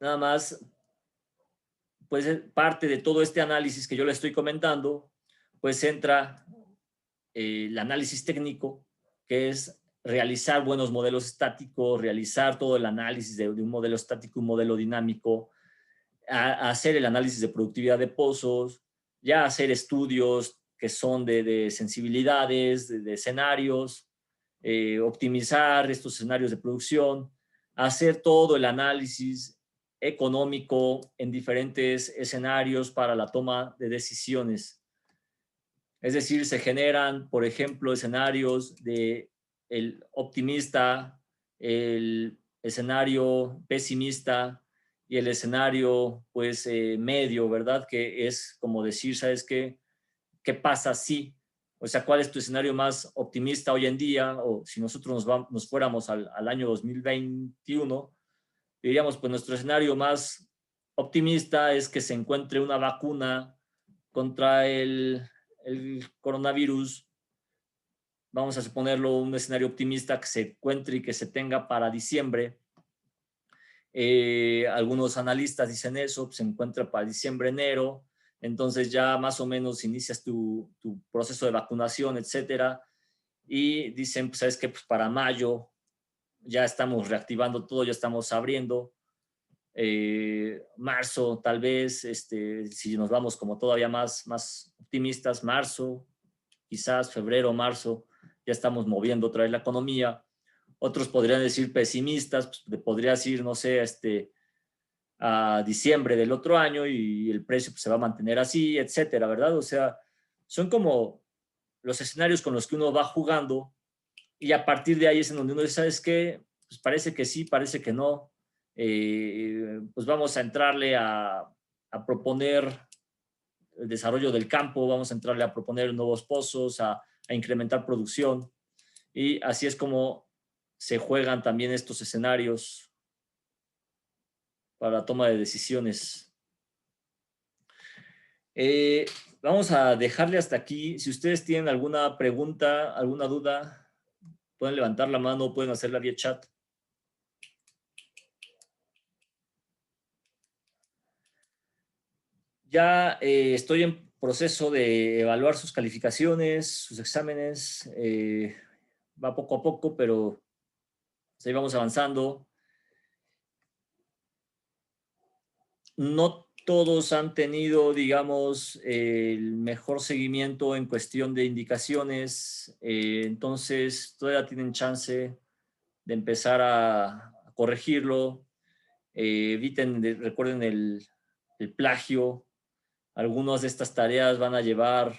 Nada más, pues parte de todo este análisis que yo le estoy comentando, pues entra el análisis técnico, que es realizar buenos modelos estáticos, realizar todo el análisis de un modelo estático, un modelo dinámico, hacer el análisis de productividad de pozos, ya hacer estudios que son de sensibilidades, de escenarios, optimizar estos escenarios de producción, hacer todo el análisis económico en diferentes escenarios para la toma de decisiones. Es decir, se generan, por ejemplo, escenarios de el optimista, el escenario pesimista y el escenario, pues, medio, ¿verdad? Que es como decir, ¿sabes qué? ¿Qué pasa si? O sea, ¿cuál es tu escenario más optimista hoy en día? O si nosotros nos fuéramos al año 2021, diríamos, pues nuestro escenario más optimista es que se encuentre una vacuna contra el coronavirus vamos a suponerlo un escenario optimista que se encuentre y que se tenga para diciembre. Algunos analistas dicen eso, pues, se encuentra para diciembre, enero, entonces ya más o menos inicias tu proceso de vacunación, etcétera, y dicen, pues, ¿sabes qué? Pues para mayo ya estamos reactivando todo, ya estamos abriendo. Marzo, tal vez, si nos vamos como todavía más optimistas, marzo, quizás febrero, marzo, ya estamos moviendo otra vez la economía. Otros podrían decir pesimistas, pues, podrías ir, no sé, a diciembre del otro año y el precio pues, se va a mantener así, etcétera, ¿verdad? O sea, son como los escenarios con los que uno va jugando y a partir de ahí es en donde uno dice, ¿sabes qué? Pues parece que sí, parece que no. Pues vamos a entrarle a proponer el desarrollo del campo, vamos a entrarle a proponer nuevos pozos, a incrementar producción. Y así es como se juegan también estos escenarios para la toma de decisiones. Vamos a dejarle hasta aquí. Si ustedes tienen alguna pregunta, alguna duda, pueden levantar la mano, pueden hacerla vía chat. Ya estoy en proceso de evaluar sus calificaciones, sus exámenes. Va poco a poco, pero pues ahí vamos avanzando. No todos han tenido, digamos, el mejor seguimiento en cuestión de indicaciones, entonces todavía tienen chance de empezar a corregirlo. Recuerden el plagio. Algunas de estas tareas van a llevar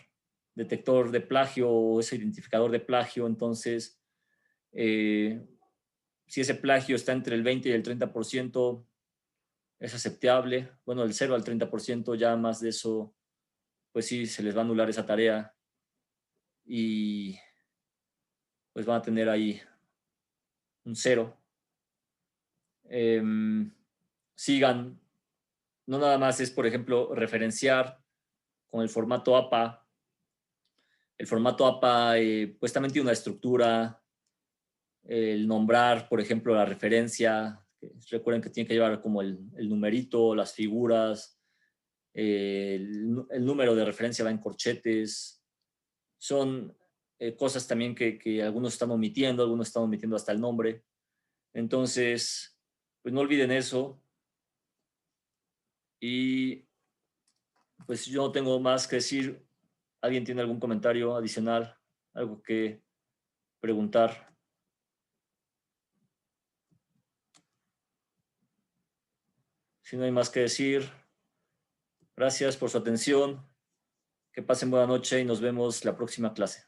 detector de plagio o ese identificador de plagio, entonces si ese plagio está entre el 20 y el 30%, es aceptable. Bueno, del 0 al 30%, ya más de eso, pues sí, se les va a anular esa tarea y pues van a tener ahí un 0. Sigan, no nada más es, por ejemplo, referenciar con el formato APA. El formato APA pues también tiene una estructura, el nombrar, por ejemplo, la referencia. Recuerden que tiene que llevar como el numerito, las figuras, el número de referencia va en corchetes. Son cosas también que algunos están omitiendo hasta el nombre. Entonces, pues no olviden eso. Y pues yo no tengo más que decir. ¿Alguien tiene algún comentario adicional? ¿Algo que preguntar? Si no hay más que decir, gracias por su atención. Que pasen buena noche y nos vemos la próxima clase.